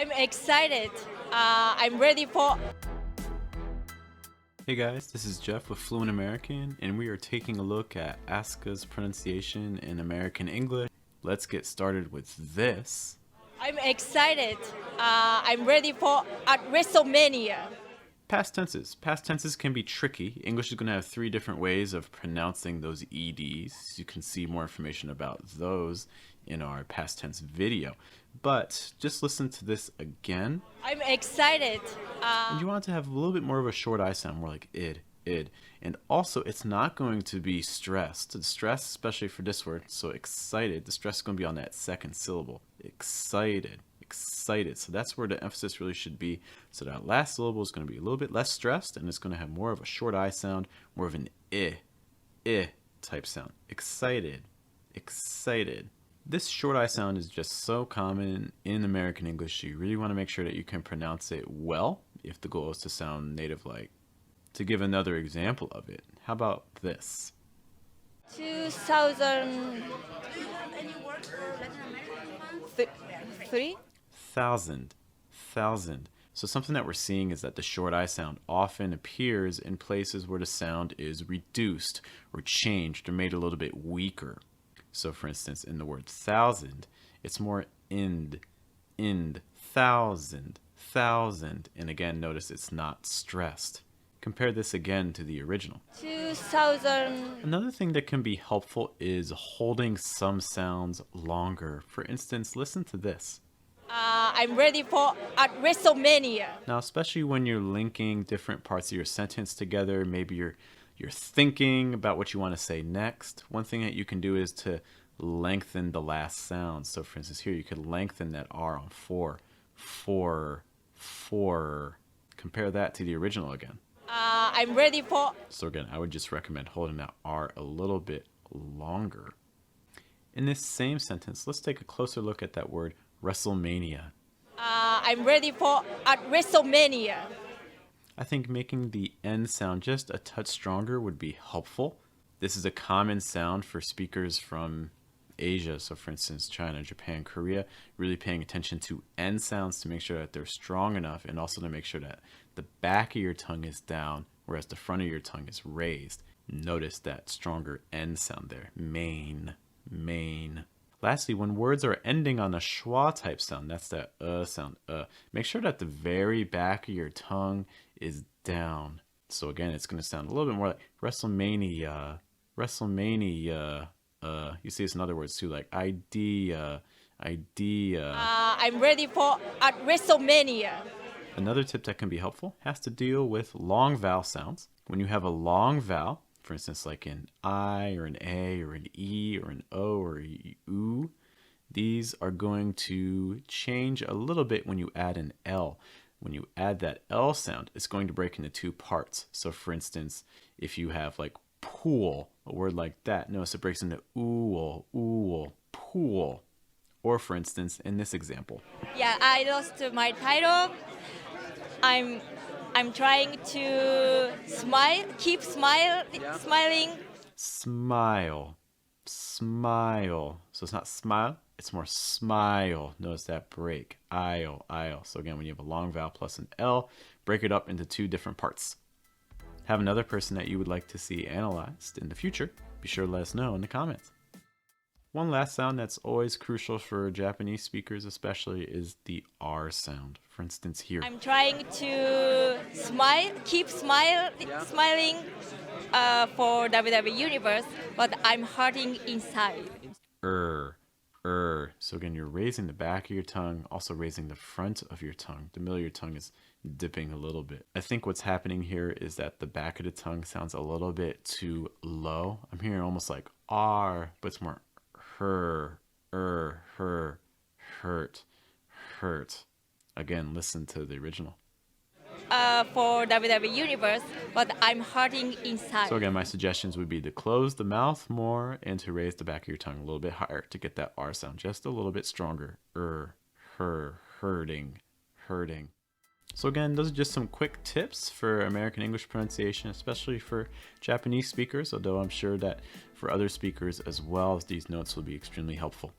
I'm excited. I'm ready for. Hey guys, this is Jeff with Fluent American, and we are taking a look at Asuka's pronunciation in American English. Let's get started with this. I'm excited. I'm ready for at WrestleMania. Past tenses. Past tenses can be tricky. English is going to have 3 different ways of pronouncing those EDs. You can see more information about those in our past tense video. But just listen to this again. I'm excited. And you want it to have a little bit more of a short I sound, more like id. And also, it's not going to be stressed. The stress, especially for this word, so excited, the stress is going to be on that second syllable. Excited. So that's where the emphasis really should be. So that last syllable is going to be a little bit less stressed, and it's going to have more of a short I sound, more of an I type sound. Excited. This short I sound is just so common in American English. You really want to make sure that you can pronounce it well if the goal is to sound native-like. To give another example of it, how about this? 2003. Thousand. So something that we're seeing is that the short I sound often appears in places where the sound is reduced or changed or made a little bit weaker. So for instance, in the word thousand, it's more ind, thousand. And again, notice it's not stressed. Compare this again to the original. 2000. Another thing that can be helpful is holding some sounds longer. For instance, listen to this. I'm ready for at WrestleMania. Now, especially when you're linking different parts of your sentence together, maybe you're thinking about what you want to say next. One thing that you can do is to lengthen the last sound. So for instance, here you could lengthen that R on for. Compare that to the original again. I'm ready for. So again, I would just recommend holding that R a little bit longer. In this same sentence, let's take a closer look at that word WrestleMania. I'm ready for at WrestleMania. I think making the N sound just a touch stronger would be helpful. This is a common sound for speakers from Asia, so for instance China, Japan, Korea, really paying attention to N sounds to make sure that they're strong enough, and also to make sure that the back of your tongue is down, whereas the front of your tongue is raised. Notice that stronger N sound there. Main. Lastly, when words are ending on a schwa type sound, that's that sound, make sure that the very back of your tongue is down. So again, it's going to sound a little bit more like WrestleMania. You see this in other words too, like idea. I'm ready for at WrestleMania. Another tip that can be helpful has to deal with long vowel sounds. When you have a long vowel, for instance, like an I or an A or an E or an O or a U, these are going to change a little bit when you add an L. When you add that L sound, it's going to break into 2 parts. So for instance, if you have like pool, a word like that, notice it breaks into ool, pool. Or for instance, in this example. Yeah, I lost my title. I'm trying to smile, keep smiling. Smile. So it's not smile, it's more smile. Notice that break. Aisle. So again, when you have a long vowel plus an L, break it up into 2 different parts. Have another person that you would like to see analyzed in the future? Be sure to let us know in the comments. One last sound that's always crucial for Japanese speakers especially is the R sound. For instance here. I'm trying to keep smiling for WW Universe, but I'm hurting inside. So again, you're raising the back of your tongue, also raising the front of your tongue. The middle of your tongue is dipping a little bit. I think what's happening here is that the back of the tongue sounds a little bit too low. I'm hearing almost like R, but it's more hurt. Again, listen to the original. For WW Universe, but I'm hurting inside. So again, my suggestions would be to close the mouth more and to raise the back of your tongue a little bit higher to get that R sound just a little bit stronger. Hurting. So again, those are just some quick tips for American English pronunciation, especially for Japanese speakers, although I'm sure that for other speakers as well, these notes will be extremely helpful.